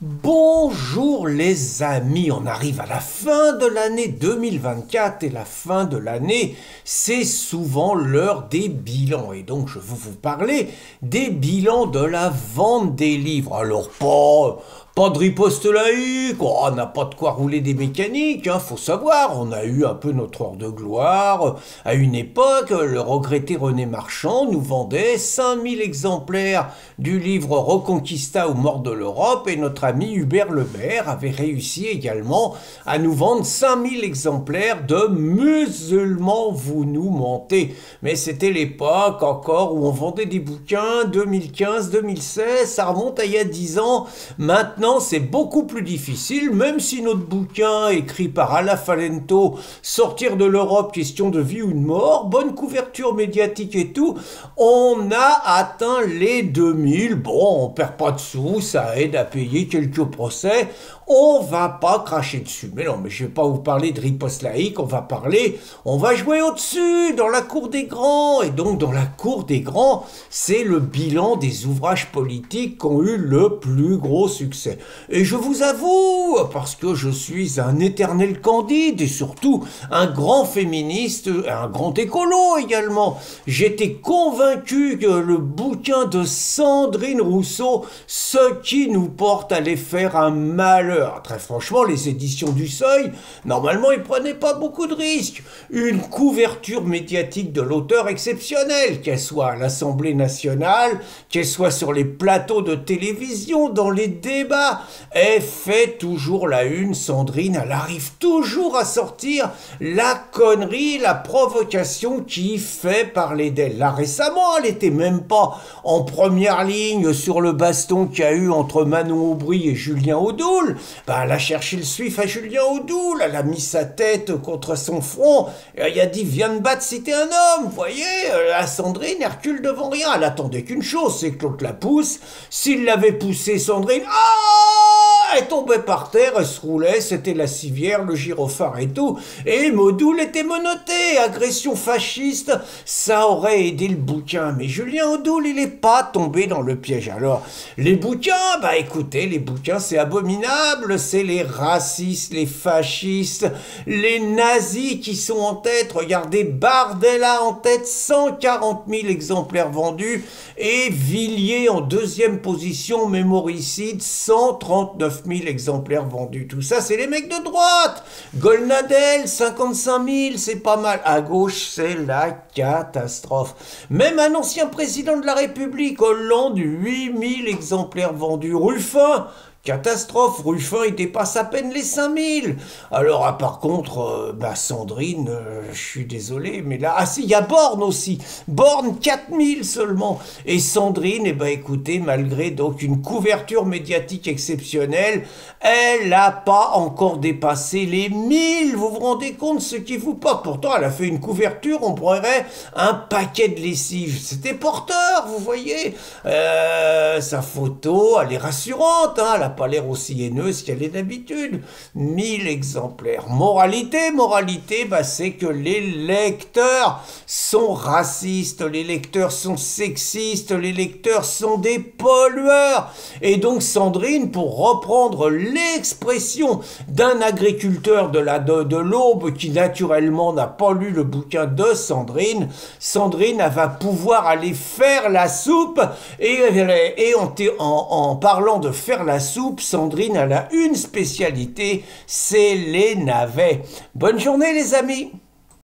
Bonjour les amis, on arrive à la fin de l'année 2024 et la fin de l'année, c'est souvent l'heure des bilans. Et donc je vais vous parler des bilans de la vente des livres. Alors pas de riposte laïque, on n'a pas de quoi rouler des mécaniques, faut savoir, on a eu un peu notre heure de gloire. À une époque, le regretté René Marchand nous vendait 5000 exemplaires du livre Reconquista ou mort de l'Europe et notre ami Hubert Lebert avait réussi également à nous vendre 5000 exemplaires de Musulmans, vous nous mentez. Mais c'était l'époque encore où on vendait des bouquins, 2015, 2016, ça remonte à il y a 10 ans. Maintenant, c'est beaucoup plus difficile, même si notre bouquin, écrit par Ala Falento, Sortir de l'Europe, question de vie ou de mort, bonne couverture médiatique et tout, on a atteint les 2000. Bon, on perd pas de sous, ça aide à payer quelques procès. On va pas cracher dessus. Mais non, mais je vais pas vous parler de riposte laïque, on va jouer au-dessus, dans la cour des grands. Et donc, dans la cour des grands, c'est le bilan des ouvrages politiques qui ont eu le plus gros succès. Et je vous avoue, parce que je suis un éternel candide et surtout un grand féministe, un grand écolo également, j'étais convaincu que le bouquin de Sandrine Rousseau, Ce qui nous porte à les faire un malheur. Très franchement, les éditions du Seuil, normalement, ils prenaient pas beaucoup de risques. Une couverture médiatique de l'auteur exceptionnelle, qu'elle soit à l'Assemblée nationale, qu'elle soit sur les plateaux de télévision, dans les débats, elle fait toujours la une, Sandrine, elle arrive toujours à sortir la connerie, la provocation qui fait parler d'elle. Là, récemment, elle était même pas en première ligne sur le baston qu'il y a eu entre Manon Aubry et Julien Audoul. Elle a cherché le suif à Julien Audoul, elle a mis sa tête contre son front, elle a dit « viens de battre si t'es un homme », vous voyez, la Sandrine, elle recule devant rien, elle attendait qu'une chose, c'est que l'autre la pousse. S'il l'avait poussée, Sandrine, elle tombait par terre, elle se roulait, c'était la civière, le gyrophare et tout, et Audoul était menotté, agression fasciste, ça aurait aidé le bouquin, mais Julien Audoul, il n'est pas tombé dans le piège. Alors, les bouquins, écoutez, les bouquins, c'est abominable, c'est les racistes, les fascistes, les nazis qui sont en tête, regardez, Bardella en tête, 140 000 exemplaires vendus, et Villiers en deuxième position, mémoricide, 139 000 exemplaires vendus. Tout ça, c'est les mecs de droite. Golnadel, 55 000, c'est pas mal. À gauche, c'est la catastrophe. Même un ancien président de la République, Hollande, 8 000 exemplaires vendus. Ruffin, catastrophe, Ruffin, il dépasse à peine les 5000. Alors, par contre, Sandrine, je suis désolé, mais là... Ah si, il y a Borne aussi. Borne, 4000 seulement. Et Sandrine, écoutez, malgré donc une couverture médiatique exceptionnelle, elle n'a pas encore dépassé les 1000. Vous vous rendez compte ce qui vous porte? Pourtant, elle a fait une couverture, on pourrait un paquet de lessive. C'était porteur, vous voyez. Sa photo, elle est rassurante, elle a pas l'air aussi haineuse qu'elle est d'habitude. 1000 exemplaires. Moralité, c'est que les lecteurs sont racistes, les lecteurs sont sexistes, les lecteurs sont des pollueurs. Et donc Sandrine, pour reprendre l'expression d'un agriculteur de l'Aube qui naturellement n'a pas lu le bouquin de Sandrine, elle va pouvoir aller faire la soupe et en parlant de faire la soupe, Sandrine, elle a une spécialité, c'est les navets. Bonne journée les amis!